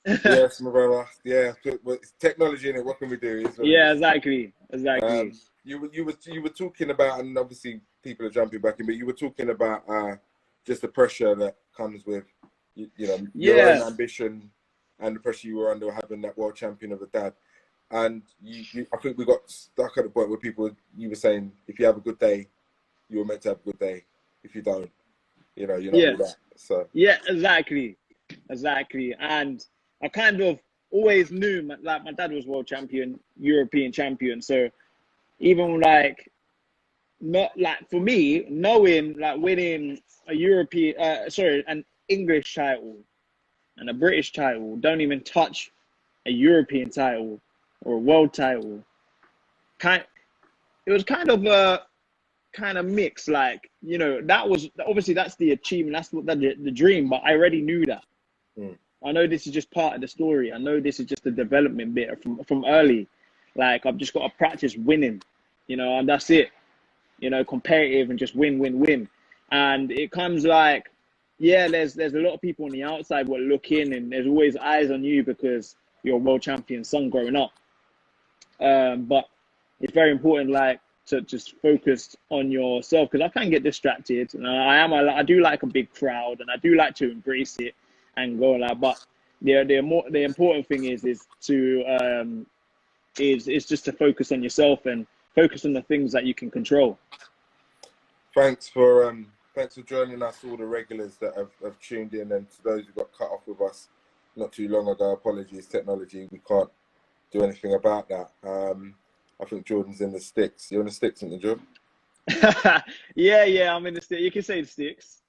Yes, my brother. Yeah, but it's technology in it. What can we do? It's what it Yeah, is. exactly. You were talking about, and obviously people are jumping back in, but you were talking about just the pressure that comes with your own Yeah, ambition and the pressure you were under having that world champion of a dad. And I think we got stuck at the point where you were saying, if you have a good day, you were meant to have a good day. If you don't, you're not yeah, all that. So yeah, exactly. And I kind of always knew, like my dad was world champion, European champion. So even like not like for me, knowing like winning a an English title and a British title don't even touch a European title or a world title. It was kind of a kind of mix. Like that was obviously that's the achievement, that's what the dream. But I already knew that. mm, I know this is just part of the story. I know this is just the development bit from early. Like I've just got to practice winning, and that's it. Competitive and just win. And it comes like, yeah, there's a lot of people on the outside who look in, and there's always eyes on you because you're a world champion son growing up. But it's very important, like, to just focus on yourself, because I can get distracted, and I do like a big crowd, and I do like to embrace it and go like. But the important thing is just to focus on yourself and focus on the things that you can control. thanks for joining us, all the regulars that have tuned in, and to those who got cut off with us not too long ago. Apologies, technology. We can't do anything about that. I think Jordan's in the sticks. You're in the sticks, aren't you, Jordan? Yeah, I'm in the sticks. You can say the sticks.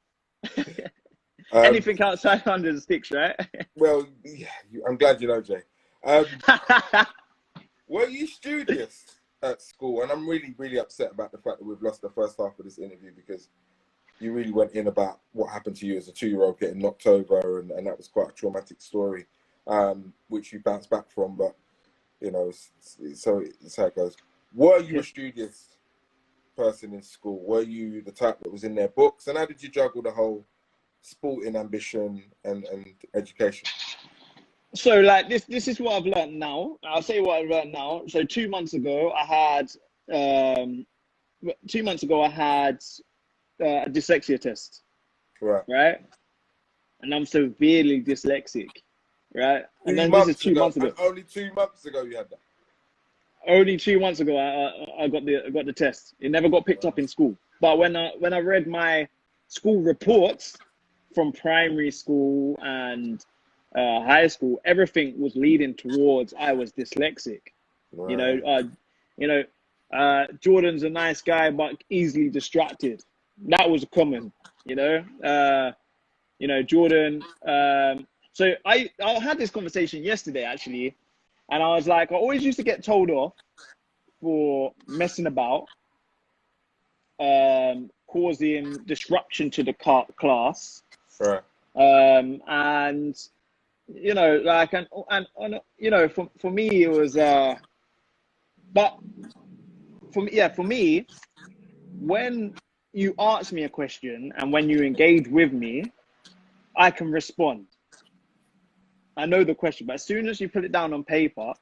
Anything outside under the sticks, right? Well, yeah, I'm glad you know, Jay. Were you studious at school? And I'm really, really upset about the fact that we've lost the first half of this interview, because you really went in about what happened to you as a 2-year-old getting knocked over, and that was quite a traumatic story, which you bounced back from. But so it's how it goes. Were you a studious person in school? Were you the type that was in their books? And how did you juggle the whole sporting ambition and education? So like this is what I've learned now. I'll say what I've learned now. So 2 months ago I had um 2 months ago I had a dyslexia test, right? And I'm severely dyslexic, right? And then this is 2 months ago. And only 2 months ago you had that. Only 2 months ago I got the test. It never got picked up in school. But when I read my school reports from primary school and high school, everything was leading towards I was dyslexic. Right. Jordan's a nice guy but easily distracted. That was common. Jordan. So I had this conversation yesterday actually, and I was like, I always used to get told off for messing about, causing disruption to the class. Right. And like for me it was but for me, when you ask me a question and when you engage with me, I can respond. I know the question, but as soon as you put it down on paper,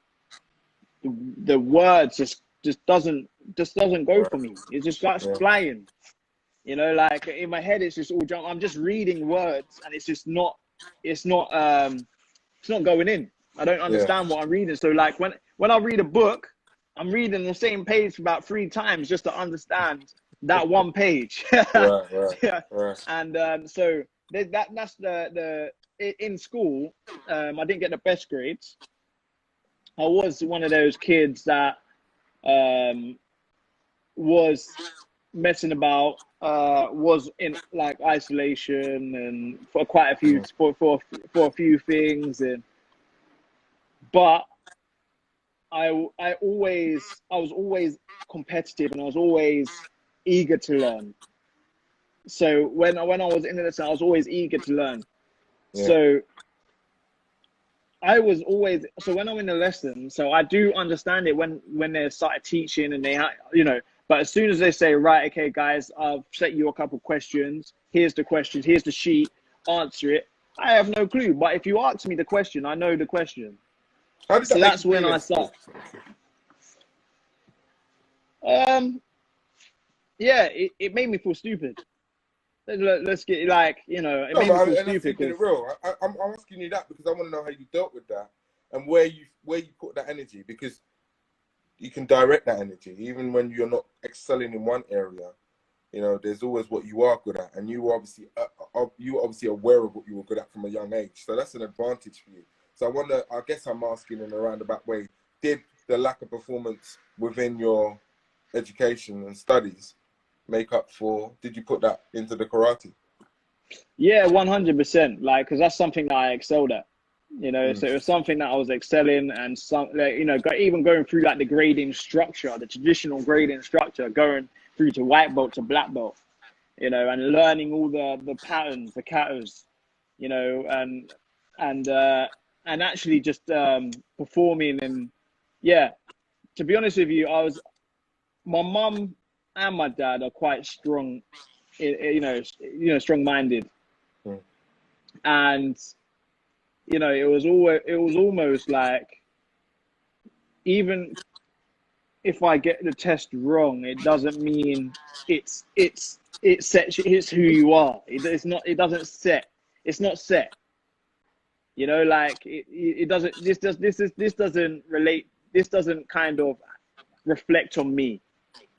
the words just doesn't go for me. It just starts flying. Like in my head, it's just all jump. I'm just reading words, and it's not going in. I don't understand what I'm reading. So like when I read a book, I'm reading the same page about 3 times just to understand that one page. Right. And so that's the in school. I didn't get the best grades. I was one of those kids that was messing about, was in like isolation and for quite a few for a few things, but I was always competitive, and I was always eager to learn. So when I was in the lesson, I was always eager to learn. So I was always, so when I'm in a lesson, so I do understand it when they started teaching and they but as soon as they say, right, okay, guys, I've set you a couple questions. Here's the questions. Here's the sheet. Answer it. I have no clue. But if you ask me the question, I know the question. How did So that make that's you when feel I in school? start. Yeah, it made me feel stupid. Let's get like, it No, made me but feel and that's stupid keeping because it real. I'm asking you that because I want to know how you dealt with that and where you put that energy, because you can direct that energy even when you're not excelling in one area. You know, there's always what you are good at, and you were obviously aware of what you were good at from a young age. So that's an advantage for you. So I wonder. I guess I'm asking in a roundabout way: did the lack of performance within your education and studies make up for? Did you put that into the karate? yeah, 100%. Like, because that's something that I excelled at. Mm. So it was something that I was excelling, and some, like, even going through like the grading structure, the traditional grading structure, going through to white belt to black belt, and learning all the patterns, the katas, you know, and uh, and actually just performing. And yeah, to be honest with you, my mum and my dad are quite strong, strong-minded, Mm. and it was almost like, even if I get the test wrong, it doesn't mean it's who you are. It's not. It doesn't set. It's not set. Like it doesn't. This doesn't relate. This doesn't kind of reflect on me.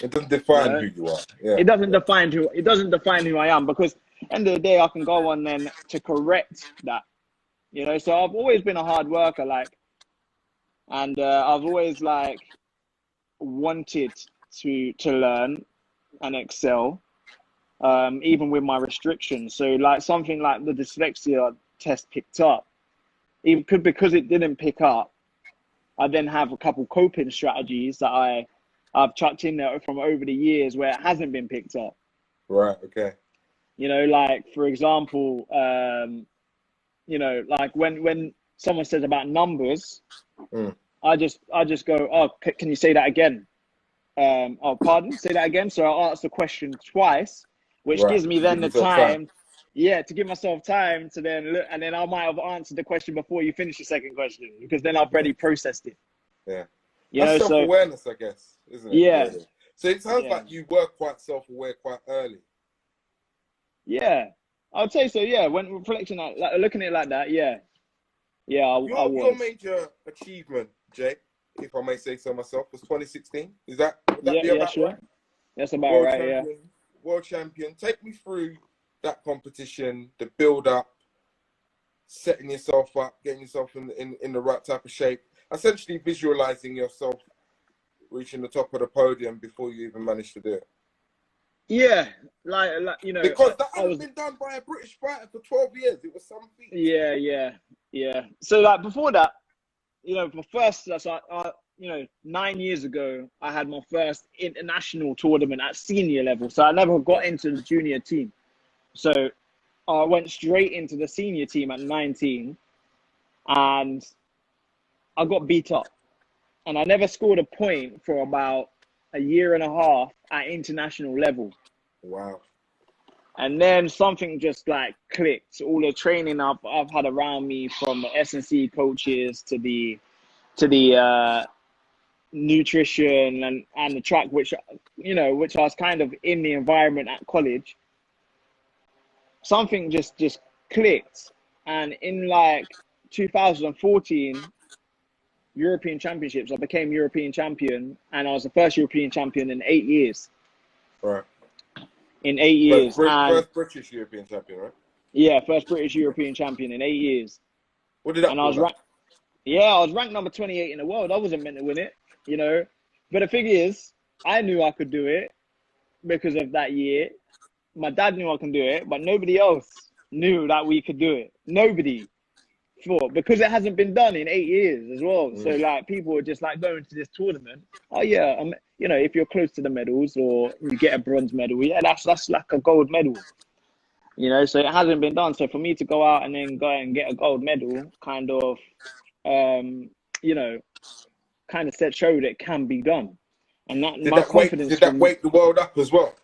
It doesn't You define know, who you are. Yeah, it doesn't yeah. define who I am, because end of the day I can go on then to correct that. So I've always been a hard worker, like, and I've always like wanted to learn and excel, even with my restrictions. So like something like the dyslexia test picked up, even because it didn't pick up, I then have a couple coping strategies that I've chucked in there from over the years where it hasn't been picked up. Right. Okay. Like for example, like when someone says about numbers, Mm. I just go, oh, can you say that again? Oh, pardon, say that again. So I ask the question twice, which Right. gives me To give then the yourself time. time, yeah, to give myself time to then look, and then I might have answered the question before you finish the second question, because then I've Yeah. already processed it. Yeah. That's So self-awareness, I guess, isn't it? yeah, Really. So it sounds yeah, like you were quite self-aware quite early. yeah. I'd say so. Yeah, when reflecting at, like, looking at it like that, yeah, yeah, I Your was. major achievement, Jake, if I may say so myself, was 2016. Would that Yeah, be yeah, about sure. right? That's about World right. Yeah. champion, world champion. Take me through that competition, the build up, setting yourself up, getting yourself in the right type of shape, essentially visualizing yourself reaching the top of the podium before you even managed to do it. Yeah, Because that I hadn't was. been done by a British fighter for 12 years. It was some feat. Yeah, yeah, yeah. So like before that, my first, so 9 years ago, I had my first international tournament at senior level. So I never got Right. into the junior team. So I went straight into the senior team at 19, and I got beat up. And I never scored a point for about a year and a half at international level. Wow. And then something just like clicked. All the training I've had around me, from the S&C coaches to the nutrition and the track, which I was kind of in the environment at college, something just clicked. And in like 2014 European Championships, I became European champion, and I was the first European champion in 8 years. Right. In 8 years. And First British European champion, right? yeah, first British European champion in 8 years. What did that And I feel was like? ranked, yeah, I was ranked number 28 in the world. I wasn't meant to win it, you know. But the thing is, I knew I could do it because of that year. My dad knew I can do it, but nobody else knew that we could do it. Nobody thought, because it hasn't been done in 8 years as well. So Mm. like people were just like going to this tournament. Oh yeah, if you're close to the medals or you get a bronze medal, yeah, that's like a gold medal. So it hasn't been done. So for me to go out and then go and get a gold medal, kind of, um, you know, kind of said show that it can be done, and that Did my that wake confidence did that from wake the world up as well?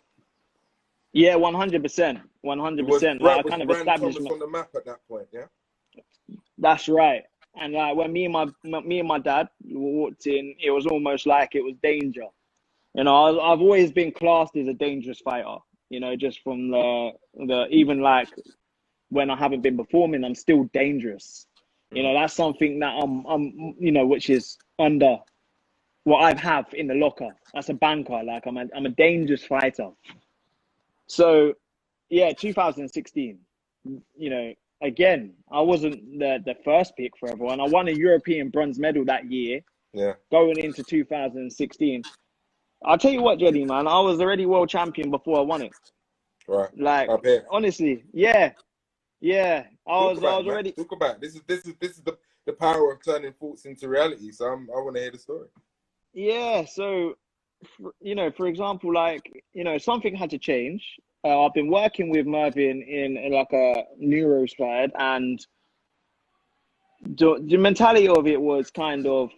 Yeah, 100%, It was 100%. Like I was kind of Rand established. Thomas on the map at that point, yeah. That's right. And like when me and my dad walked in, it was almost like it was danger. You know, I've always been classed as a dangerous fighter. You know, just from the even like when I haven't been performing, I'm still dangerous. You know, that's something that I'm you know, which is under what I have in the locker. That's a banker. Like I'm a dangerous fighter. So yeah, 2016. You know, again, I wasn't the first pick for everyone. I won a European bronze medal that year, Yeah. going into 2016. I'll tell you what, Jenny, man, I was already world champion before I won it. Right. Like, I bet. honestly, yeah, yeah. Talk I about it, was man. already, Talk about it. This is the power of turning thoughts into reality. So I want to hear the story. yeah. So, you know, for example, like, you know, something had to change. I've been working with Mervyn in like a neuro side, and the mentality of it was kind of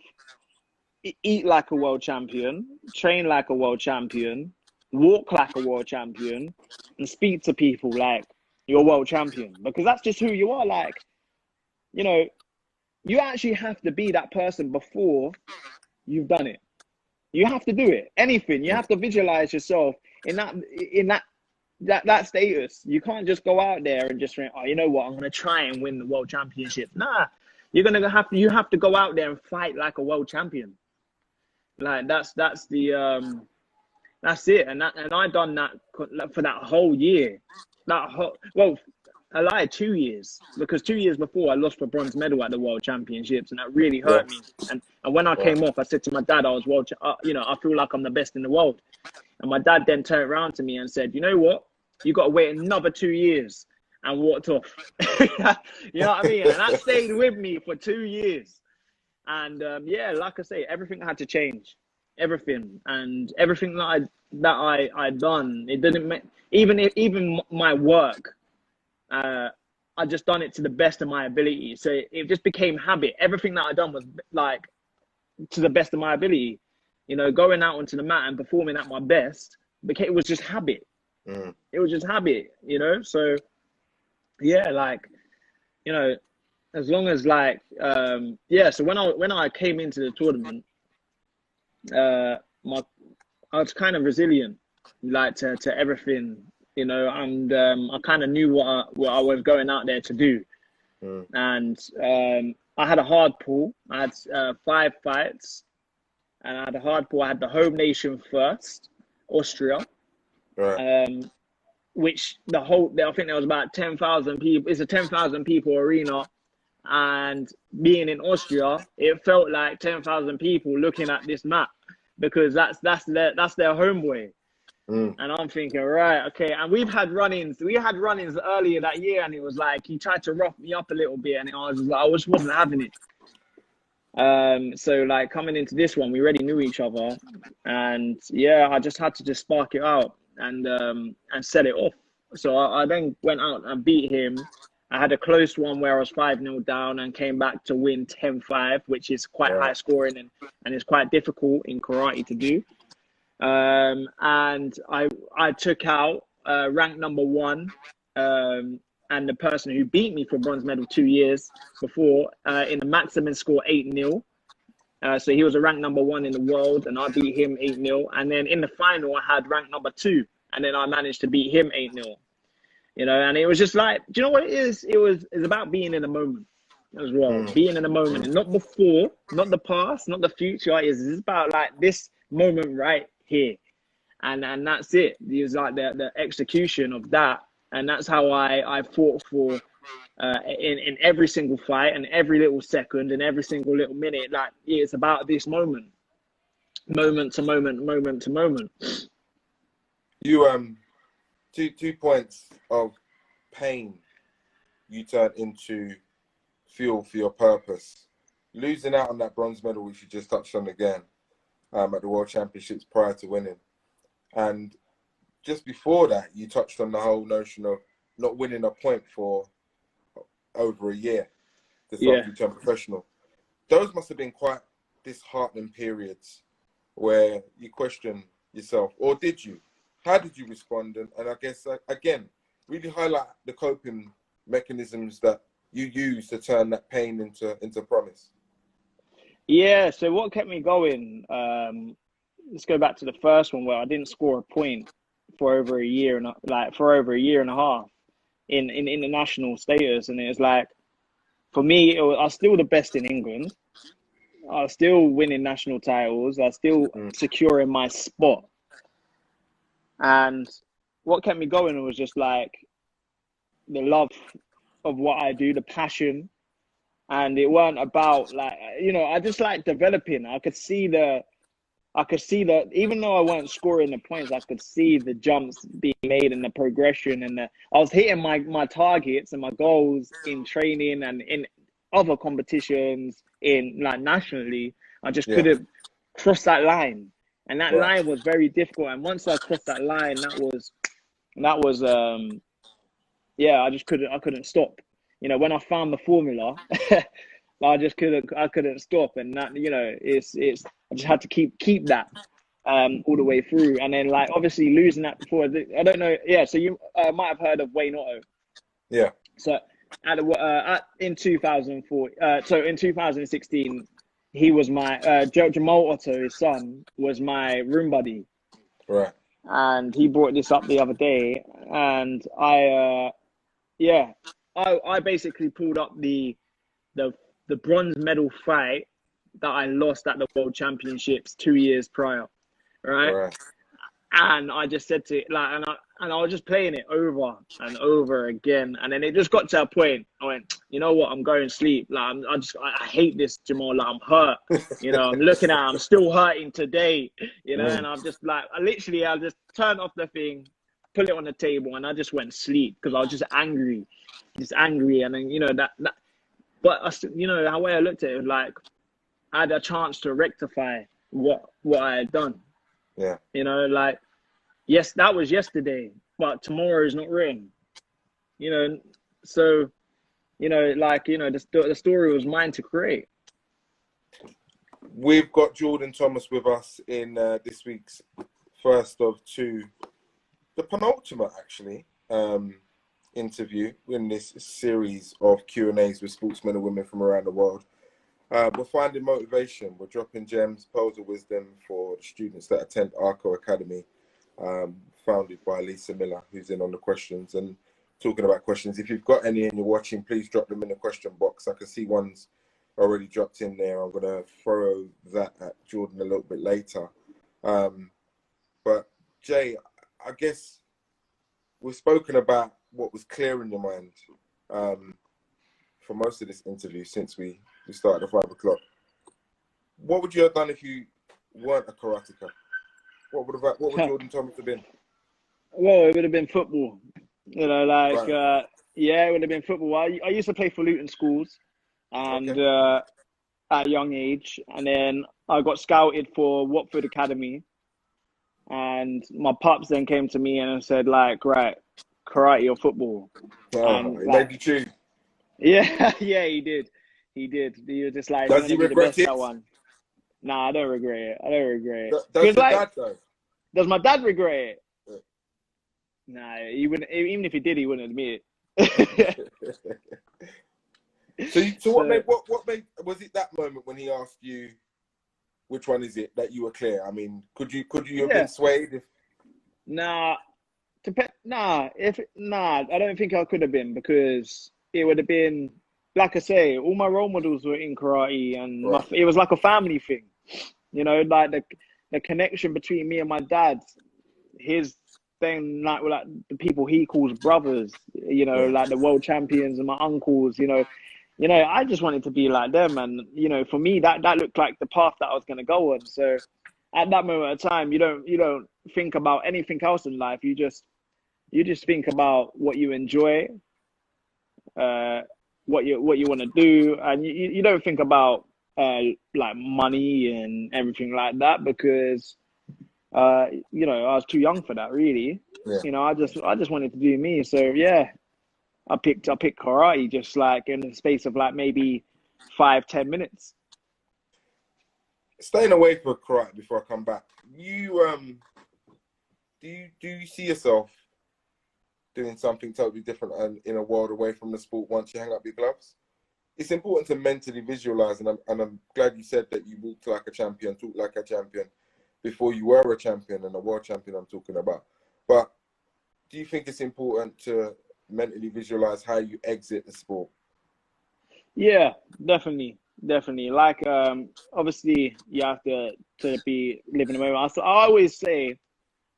eat like a world champion, train like a world champion, walk like a world champion, and speak to people like you're world champion, because that's just who you are. Like, you know, you actually have to be that person before you've done it. You have to do it. Anything. You have to visualize yourself in that status. You can't just go out there and just think, oh, you know what, I'm gonna try and win the world championship. Nah, you have to go out there and fight like a world champion. Like that's it. And I done that for that whole year. Well, I lied, 2 years, because 2 years before I lost the bronze medal at the World Championships, and that really Yeah. hurt me. And when I Right. came off, I said to my dad, I was you know, I feel like I'm the best in the world. And my dad then turned around to me and said, you know what? You got to wait another 2 years, and walked off. You know what I mean? And that stayed with me for 2 years. And yeah, like I say, everything had to change, everything, and everything I done. It didn't make even my work. I just done it to the best of my ability. So it just became habit. Everything that I done was like to the best of my ability. You know, going out onto the mat and performing at my best it was just habit. It was just habit. You know, so yeah, like, you know, as long as like yeah. So when I came into the tournament, my I was kind of resilient, like to everything, you know, and I kind of knew what I was going out there to do. And I had a hard pull. I had 5 fights, and I had a hard pull. I had the home nation first, Austria, Right. which I think there was about 10,000 people. It's a 10,000 people arena. And being in Austria, it felt like 10,000 people looking at this map, because that's their homeboy. And I'm thinking, right, okay. And we had run-ins earlier that year, and it was like he tried to rough me up a little bit, and I just wasn't having it. So like coming into this one, we already knew each other, and yeah, I just had to just spark it out and set it off. So I then went out and beat him. I had a close one where I was 5-0 down and came back to win 10-5, which is quite high scoring and it's quite difficult in karate to do. And I took out rank number 1, and the person who beat me for bronze medal 2 years before in the maximum score 8-0. So he was a rank number 1 in the world, and I beat him 8-0. And then in the final, I had rank number 2, and then I managed to beat him 8-0. You know, and it was just like, do you know what it is? It's about being in the moment as well. Being in the moment, and not before, not the past, not the future. It's about like this moment right here. And that's it. It was like the execution of that. And that's how I fought for in every single fight and every little second and every single little minute. Like, it's about this moment to moment. You 2 points of pain you turn into fuel for your purpose. Losing out on that bronze medal, which you just touched on again, at the World Championships prior to winning. And just before that, you touched on the whole notion of not winning a point for over a year just after you turned professional. Those must have been quite disheartening periods where you question yourself, or did you? How did you respond? And I guess, again, really highlight the coping mechanisms that you use to turn that pain into promise. Yeah, so what kept me going? Let's go back to the first one where I didn't score a point for over a year and a half in international status, and it was like, for me, I was still the best in England. I was still winning national titles. I was still securing my spot. And what kept me going was just like the love of what I do, the passion. And it weren't about like, I just like developing. I could see that even though I weren't scoring the points, I could see the jumps being made and the progression, and I was hitting my targets and my goals in training and in other competitions in like nationally. I just couldn't cross that line, and that line was very difficult. And once I crossed that line, that was I couldn't stop. When I found the formula, I couldn't stop, and that I just had to keep that all the way through. And then like obviously losing that before, I don't know. Yeah, so you might have heard of Wayne Otto. Yeah. So in 2004, so in 2016, he was my Jamal Otto, his son, was my room buddy. Right. And he brought this up the other day, and I basically pulled up the bronze medal fight that I lost at the World Championships 2 years prior, right? And I just said to it, like, and I was just playing it over and over again, and then it just got to a point. I went, you know what? I'm going to sleep. Like, I hate this, Jamal. Like, I'm hurt. I'm looking at it, I'm still hurting today. And I'm just like, I just turned off the thing, put it on the table, and I just went to sleep because I was just angry. And then that. But the way I looked at it was like I had a chance to rectify what I had done. Yeah. Like, yes, that was yesterday, but tomorrow is not written. So, the story was mine to create. We've got Jordan Thomas with us in this week's first of two, the penultimate actually, interview in this series of Q&As with sportsmen and women from around the world. We're finding motivation. We're dropping gems, pearls of wisdom for the students that attend Arco Academy, founded by Lisa Miller, who's in on the questions and talking about questions. If you've got any and you're watching, please drop them in the question box. I can see one's already dropped in there. I'm going to throw that at Jordan a little bit later. But Jay, I guess we've spoken about what was clear in your mind for most of this interview since we started at 5 o'clock. What would you have done if you weren't a karateka? What would Jordan Thomas have been? Well, it would have been football. It would have been football. I used to play for Luton schools, and at a young age, and then I got scouted for Watford Academy, and my pops then came to me and said, like, right, karate or football. And he made you choose. Yeah, he did. He was just like, does he regret it? That one. Nah, I don't regret it. Does your dad though? Does my dad regret it? Yeah. Nah, he wouldn't. Even if he did, he wouldn't admit it. So what made was it that moment when he asked you which one is it that you were clear? I mean, could you have been swayed if? Nah, I don't think I could have been, because it would have been, like I say, all my role models were in karate, and it was like a family thing, like the connection between me and my dad, his thing, like the people he calls brothers, like the world champions and my uncles, I just wanted to be like them, and for me that looked like the path that I was going to go on. So at that moment of time, you don't think about anything else in life. You just think about what you enjoy, what you want to do, and you don't think about like money and everything like that, because I was too young for that, really. I just wanted to do me. So yeah, I picked karate, just like in the space of like maybe 5-10 minutes. Staying away from karate before I come back, you do you see yourself doing something totally different and in a world away from the sport once you hang up your gloves? It's important to mentally visualize, and I'm glad you said that you walked like a champion, talked like a champion before you were a champion and a world champion. I'm talking about, but do you think it's important to mentally visualize how you exit the sport? Yeah, definitely, definitely. Like, obviously, you have to be living the moment. So I always say,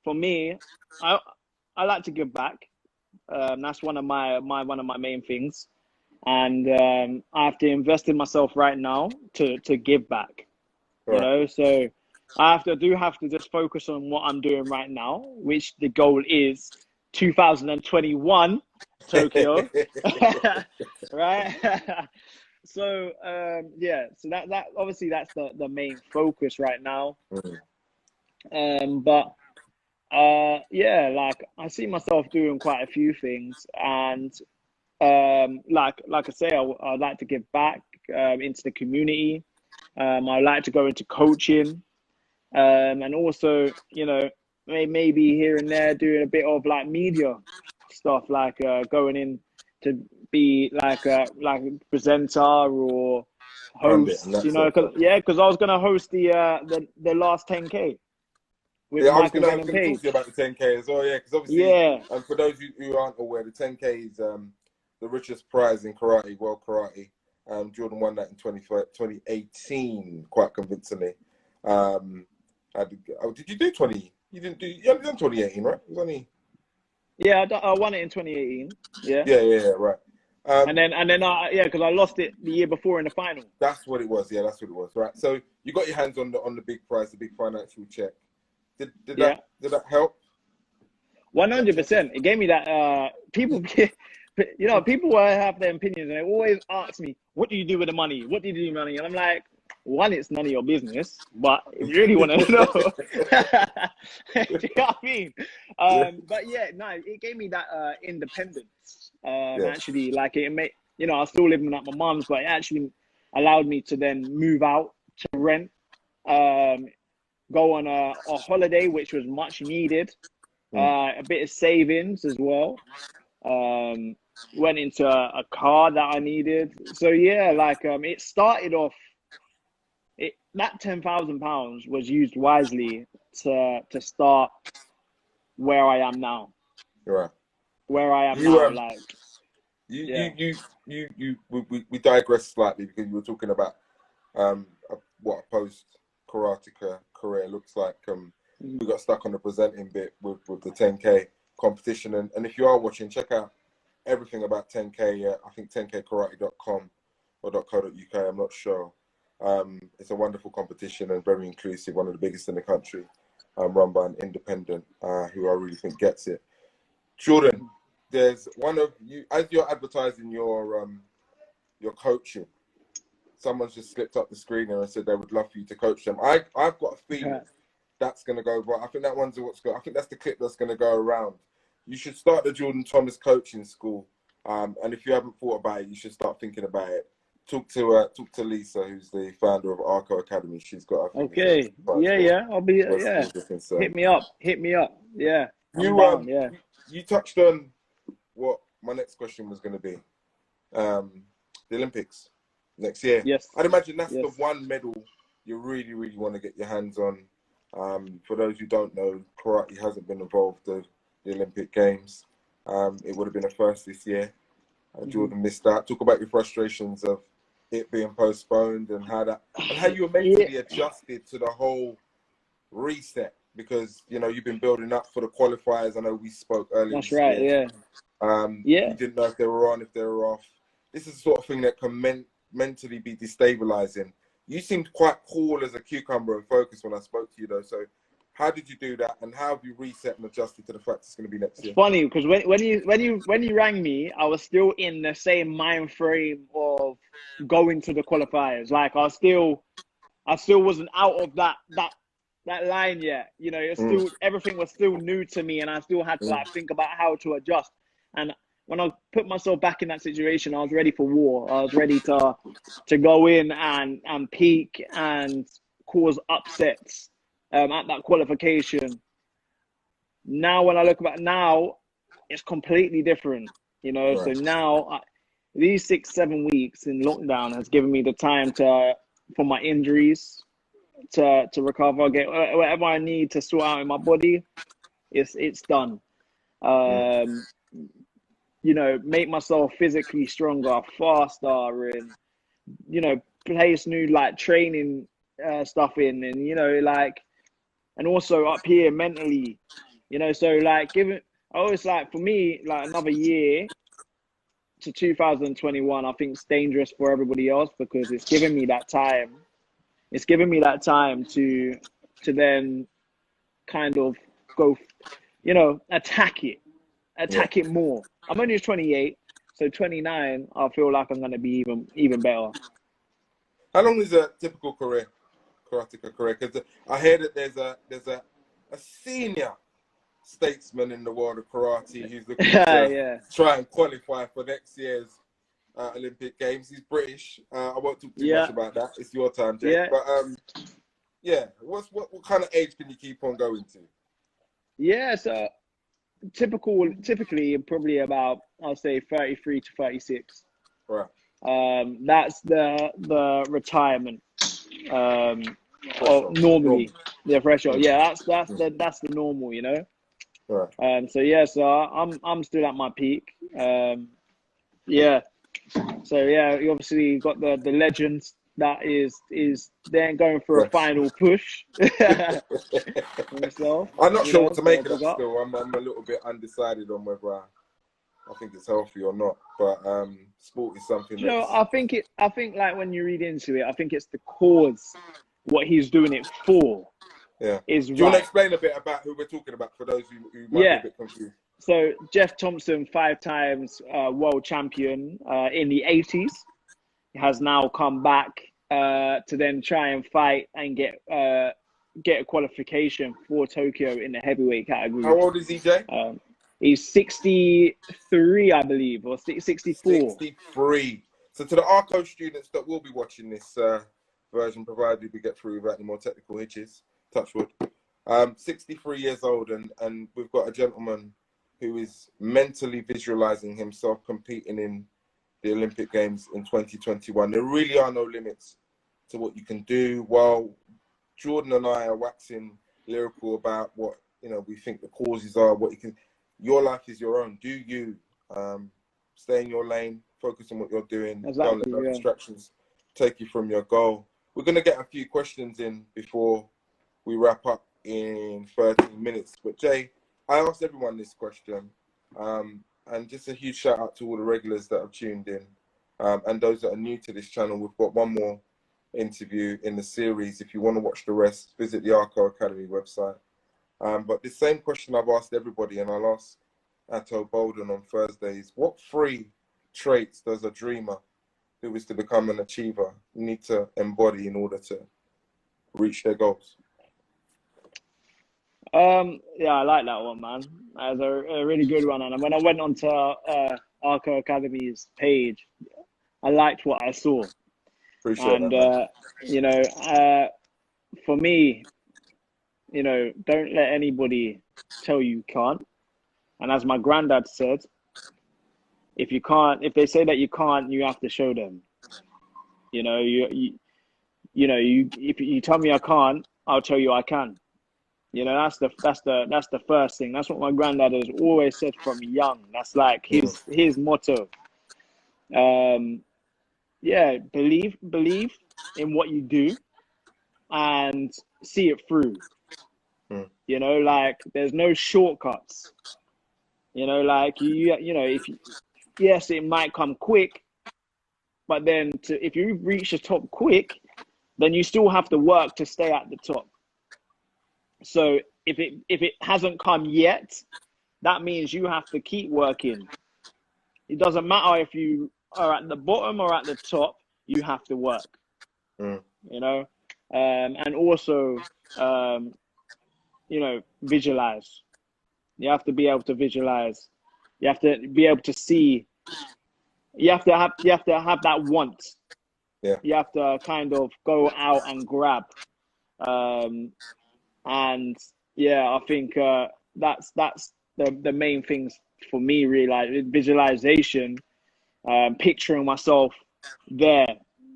for me, I I like to give back. That's one of my main things, and I have to invest in myself right now to give back. You Right. know, so do have to just focus on what I'm doing right now, which the goal is 2021 Tokyo, right? So yeah, so that obviously that's the main focus right now. But yeah, like I see myself doing quite a few things, and like I say, I'd like to give back into the community. I like to go into coaching, and also, you know, maybe here and there doing a bit of like media stuff, like going in to be like a presenter or Pundit host, and that you know, sort of because stuff. yeah, because I was gonna host the last 10K with Yeah, Michael I was Gannon gonna talk to you Page. about the 10K as well. Yeah, because obviously, Yeah, for those who aren't aware, the 10K is the richest prize in karate, world karate. Jordan won that in 2018 quite convincingly. Um, did you do 20? You didn't do. You only done 2018, right? It was only. yeah, I won it in 2018. Yeah, Yeah, right. and Um, then yeah, because I lost it the year before in the final. that's what it was. Yeah, that's what it was. Right. So you got your hands on the big prize, the big financial check. Did Yeah. that help? That check? 100%. It gave me that people you know, people will have their opinions and they always ask me, what do you do with the money? What do you do with the money? And I'm like, one, it's none of your business, but if you really want to know, do you know what I mean? Yeah. But yeah, no, it gave me that independence. Yeah. Actually, like it made, you know, I was still living at my mom's, but it actually allowed me to then move out to rent, um, go on a holiday, which was much needed, a bit of savings as well. Um, Went into a car that I needed. So yeah, like it started off. That £10,000 was used wisely to start where I am now. Right. Where I am You now, like you yeah, you you you we digress slightly because you were talking about what a post karateka career looks like. We got stuck on the presenting bit with the 10K competition, and if you are watching, check out everything about 10K. I think 10kkarate.com or .co.uk. I'm not sure. It's a wonderful competition and very inclusive, one of the biggest in the country, run by an independent who I really think gets it. Jordan, there's one of you as you're advertising your coaching. Someone's just slipped up the screen and said they would love for you to coach them. I've got a feeling that's going to go right. I think that one's what's going. I think that's the clip that's going to go around. You should start the Jordan Thomas coaching school, and if you haven't thought about it, you should start thinking about it. Talk to Lisa, who's the founder of Arco Academy. She's got, I think, okay, yeah, I'll be where yeah. schools are concerned. Hit me up, yeah, I'm You down, yeah. you touched on what my next question was going to be. The Olympics next year. Yes, I'd imagine that's the yes. one medal you really, really want to get your hands on. For those who don't know, karate hasn't been involved in the Olympic Games. It would have been a first this year. Jordan missed out. Talk about your frustrations of it being postponed and how you were mentally adjusted to the whole reset, because you know you've been building up for the qualifiers. I know we spoke earlier That's this right, year. yeah. You didn't know if they were on, if they were off. This is the sort of thing that can mentally be destabilizing. You seemed quite cool as a cucumber and focused when I spoke to you, though. So, how did you do that, and how have you reset and adjusted to the fact it's going to be next It's year? funny because when you rang me, I was still in the same mind frame of going to the qualifiers. Like I still wasn't out of that line yet. You know, it's still everything was still new to me, and I still had to like think about how to adjust. And when I put myself back in that situation, I was ready for war. I was ready to go in and peak and cause upsets at that qualification. Now when I look back now, it's completely different, you know. Right. So now these 6-7 weeks in lockdown has given me the time for my injuries to recover, get whatever I need to sort out in my body. It's done. You know, make myself physically stronger, faster, and you know, place new like training stuff in, and you know, like, and also up here mentally, you know. So like, I always like, for me, like another year to 2021, I think it's dangerous for everybody else because it's giving me that time. It's giving me that time to then kind of go, you know, attack it more. I'm only 28, so 29, I feel like I'm gonna be even better. How long is a typical karateka career? Because I hear that there's a senior statesman in the world of karate who's looking to try and qualify for next year's Olympic Games. He's British. I won't talk too much about that. It's your time, Jake. Yeah. But what kind of age can you keep on going to? Yeah, so typically probably about, I'll say 33 to 36. Right. That's the retirement. Normally the threshold. Yeah, that's the normal, you know. Right. So yeah, so I'm still at my peak. Yeah. So yeah, you obviously got the legends that is then going for a final push. Himself, I'm not sure what to make of that big up. still. I'm a little bit undecided on whether I think it's healthy or not. But sport is something You know, I think like when you read into it, I think it's the cause, what he's doing it for. Yeah. Is Do you want to explain a bit about who we're talking about for those who might be a bit confused? So Jeff Thompson, 5 times world champion in the 80s, has now come back to then try and fight and get a qualification for Tokyo in the heavyweight category. How old is he, Jay? He's 63, I believe, or 64. 63. So to the ARCO students that will be watching this version, provided we get through without any more technical hitches, touch wood. 63 years old, and we've got a gentleman who is mentally visualizing himself competing in the Olympic Games in 2021. There really are no limits to what you can do. While Jordan and I are waxing lyrical about what, you know, we think the causes are, what you can, your life is your own. Do you stay in your lane, focus on what you're doing, don't let no distractions take you from your goal. We're going to get a few questions in before we wrap up in 13 minutes. But Jay, I asked everyone this question, and just a huge shout out to all the regulars that have tuned in, and those that are new to this channel. We've got one more interview in the series. If you want to watch the rest, visit the Arco Academy website. But the same question I've asked everybody, and I'll ask Atto Bolden on Thursdays: what 3 traits does a dreamer who is to become an achiever need to embody in order to reach their goals? Yeah, I like that one, man. That's a really good one. And when I went onto Arco Academy's page, I liked what I saw. Appreciate that, you know, for me, you know, don't let anybody tell you can't. And as my granddad said, if they say that you can't, you have to show them. You know, if you tell me I can't, I'll tell you I can. You know, that's the first thing. That's what my granddad has always said from young. That's like his motto. Yeah, believe in what you do and see it through. You know, like there's no shortcuts. You know, like you know, yes, it might come quick, but then if you reach the top quick, then you still have to work to stay at the top. So if it hasn't come yet, that means you have to keep working. It doesn't matter if you are at the bottom or at the top, you have to work. You know, and also, you know, visualize. You have to be able to visualize. You have to be able to see. You have to have that want. Yeah. You have to kind of go out and grab. And yeah, I think that's the main things for me, really, like visualization, picturing myself there,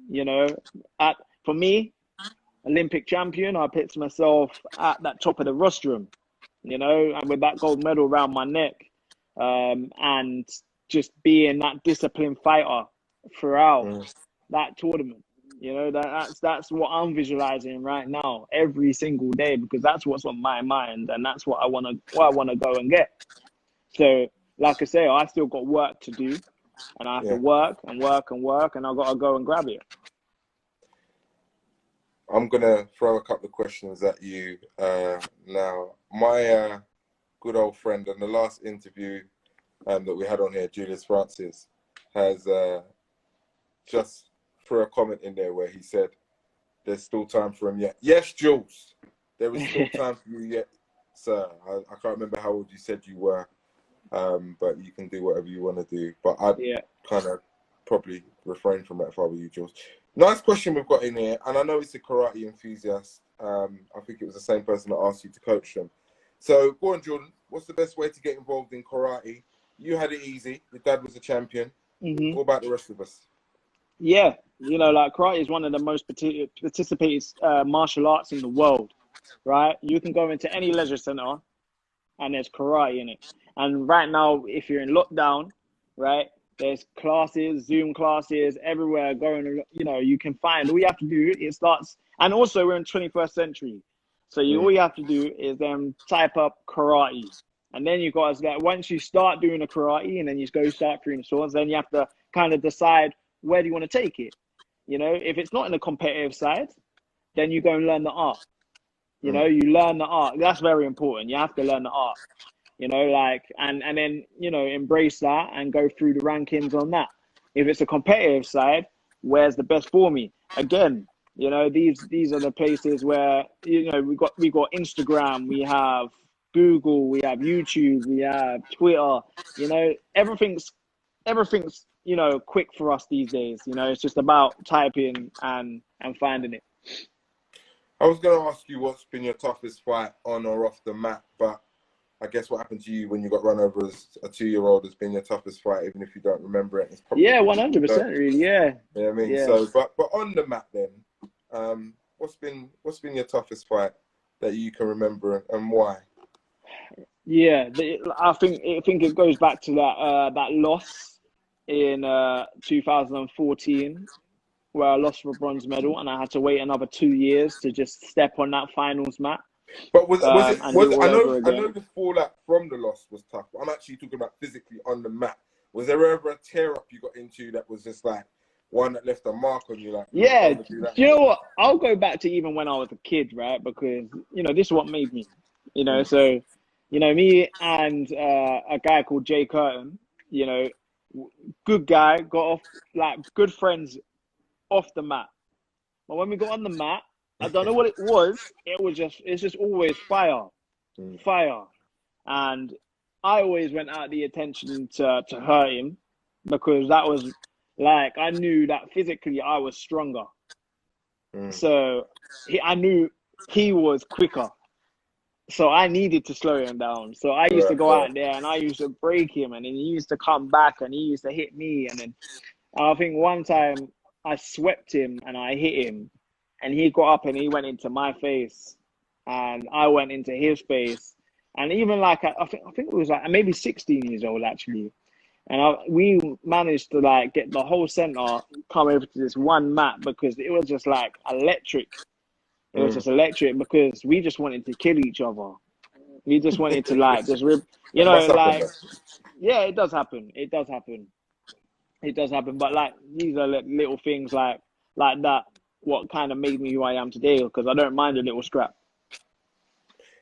you know. For me, Olympic champion, I picture myself at that top of the rostrum, you know, and with that gold medal around my neck, and just being that disciplined fighter throughout that tournament. You know, that's what I'm visualizing right now every single day, because that's what's on my mind, and that's what I want to go and get. So, like I say, I still got work to do, and I have to work and work and work, and I got to go and grab it. I'm gonna throw a couple of questions at you now. My good old friend, in the last interview that we had on here, Julius Francis, has just threw a comment in there where he said, "There's still time for him yet." Yes, Jules, there is still time for you yet, sir. I can't remember how old you said you were, but you can do whatever you want to do. But I'd kind of probably refrain from that if I were you, Jules. Nice question we've got in here, and I know it's a karate enthusiast. I think it was the same person that asked you to coach them. So go on, Jordan. What's the best way to get involved in karate? You had it easy. Your dad was a champion. What about the rest of us? Yeah, you know, like karate is one of the most participated martial arts in the world, right? You can go into any leisure center and there's karate in it. And right now, if you're in lockdown, right, there's classes, Zoom classes everywhere going, you know, you can find, all you have to do, it starts, and also we're in 21st century. So all you have to do is then type up karate. And then you guys get, once you start doing the karate and then you go start through the swords, then you have to kind of decide where do you want to take it. You know, if it's not in the competitive side, then you go and learn the art. You know, you learn the art. That's very important. You have to learn the art. You know, like, and then, you know, embrace that and go through the rankings on that. If it's a competitive side, where's the best for me? Again, you know, these are the places where, you know, we got Instagram, we have Google, we have YouTube, we have Twitter. You know, everything's, you know, quick for us these days. You know, it's just about typing and finding it. I was going to ask you what's been your toughest fight on or off the mat, but I guess what happened to you when you got run over as a 2-year-old has been your toughest fight, even if you don't remember it. It's probably 100%, really. Yeah. You know what I mean? Yeah. So, but on the mat then, what's been your toughest fight that you can remember and why? Yeah, I think it goes back to that loss in 2014, where I lost for a bronze medal, and I had to wait another 2 years to just step on that finals mat. But was it? I know the fallout from the loss was tough. But I'm actually talking about physically on the mat. Was there ever a tear up you got into that was just like one that left a mark on you? Like, yeah, do you know what? I'll go back to even when I was a kid, right? Because, you know, this is what made me. You know, so, you know, me and a guy called Jay Curtin, you know, good guy, got off, like, good friends off the mat. But when we got on the mat, I don't know what it was. It's just always fire. And I always went out the attention to hurt him, because that was like, I knew that physically I was stronger. So I knew he was quicker. So I needed to slow him down. So I used to go out there and I used to break him, and then he used to come back and he used to hit me. And then I think one time I swept him and I hit him, and he got up and he went into my face and I went into his face. And even like, I think it was like maybe 16 years old actually. And we managed to like get the whole center come over to this one mat, because it was just like electric. It was just electric, because we just wanted to kill each other. We just wanted to like just rip, you know, like, yeah, it does happen. It does happen. But like, these are little things like that, what kind of made me who I am today, because I don't mind a little scrap.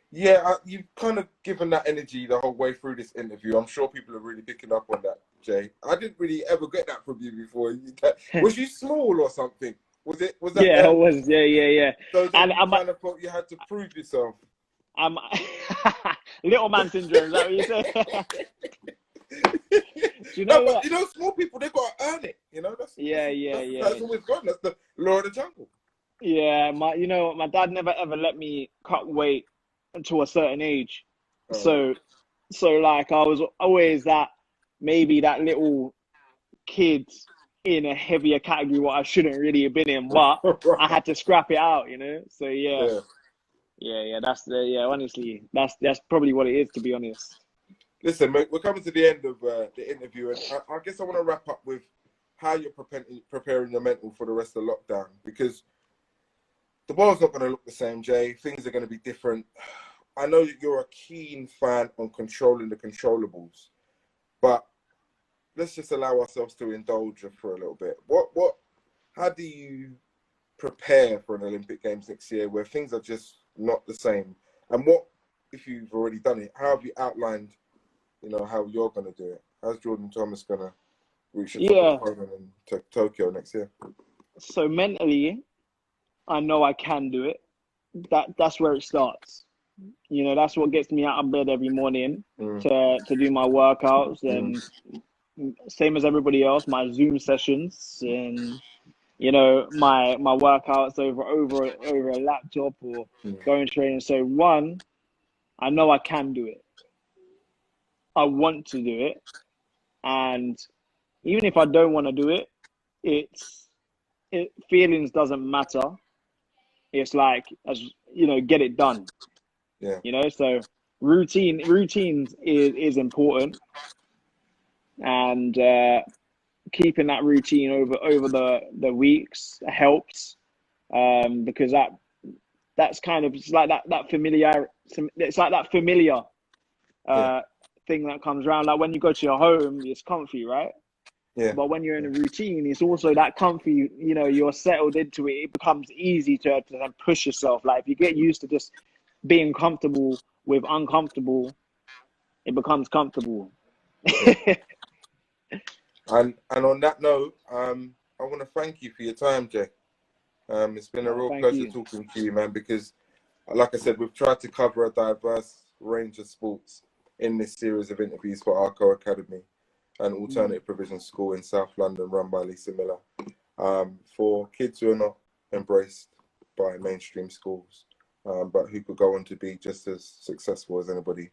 Yeah, you've kind of given that energy the whole way through this interview. I'm sure people are really picking up on that, Jay. I didn't really ever get that from you before. Was you small or something? Was that? Yeah, it was. Yeah. So then you kind of thought you had to prove yourself. Little man syndrome. Is that what you say? Do you know what? You know, small people, they've got to earn it. You know, that's always gone. That's the law of the jungle. Yeah, my dad never ever let me cut weight until a certain age. So like I was always maybe that little kid in a heavier category what I shouldn't really have been in, but I had to scrap it out, you know. So yeah. Honestly, that's probably what it is, to be honest. Listen, mate, we're coming to the end of the interview, and I guess I want to wrap up with how you're preparing your mental for the rest of the lockdown, because the world's not going to look the same, Jay. Things are going to be different. I know that you're a keen fan on controlling the controllables, but let's just allow ourselves to indulge for a little bit. How do you prepare for an Olympic Games next year where things are just not the same? And what, if you've already done it, how have you outlined, how you're going to do it? How's Jordan Thomas going to reach the top of the podium in Tokyo next year? So mentally, I know I can do it. That's where it starts. That's what gets me out of bed every morning to do my workouts, and same as everybody else, my Zoom sessions, and my workouts over a laptop or going training. So one, I know I can do it. I want to do it, and even if I don't want to do it, feelings doesn't matter. It's like, get it done. Yeah. So routines is important, and keeping that routine over the weeks helps, because that's kind of, it's like that familiar. It's like that familiar thing that comes around. Like when you go to your home, it's comfy, right? Yeah. But when you're in a routine, it's also that comfy. You're settled into it. It becomes easy to push yourself. Like if you get used to just being comfortable with uncomfortable, it becomes comfortable. Yeah. And on that note, I want to thank you for your time, Jay. It's been a real pleasure talking to you, man, because like I said, we've tried to cover a diverse range of sports in this series of interviews for Arco Academy, an alternative provision school in South London run by Lisa Miller, for kids who are not embraced by mainstream schools, but who could go on to be just as successful as anybody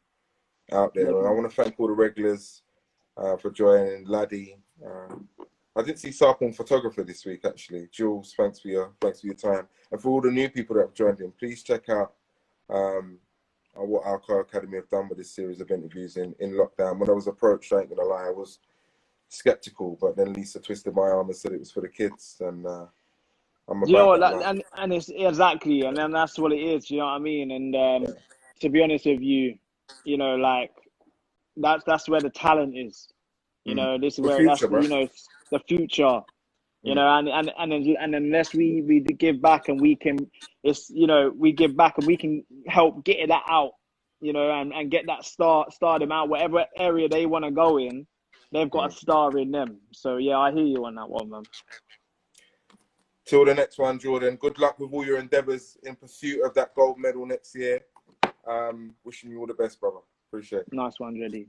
out there. And I want to thank all the regulars for joining. Laddie, I didn't see Sarpong Photographer this week, actually. Jules, thanks for your time. And for all the new people that have joined in, please check out what Arco Academy have done with this series of interviews in lockdown. When I was approached, I ain't gonna lie, I was skeptical, but then Lisa twisted my arm and said it was for the kids, and I'm about that. And it's exactly, and then that's what it is. You know what I mean? And to be honest with you, like that's where the talent is. This is where future, the future. And unless we give back and we can, we give back and we can help get that out, and get that start them out, whatever area they want to go in, they've got a star in them. So yeah, I hear you on that one, man. Till the next one, Jordan. Good luck with all your endeavours in pursuit of that gold medal next year. Wishing you all the best, brother. Appreciate it. Nice one, Jody.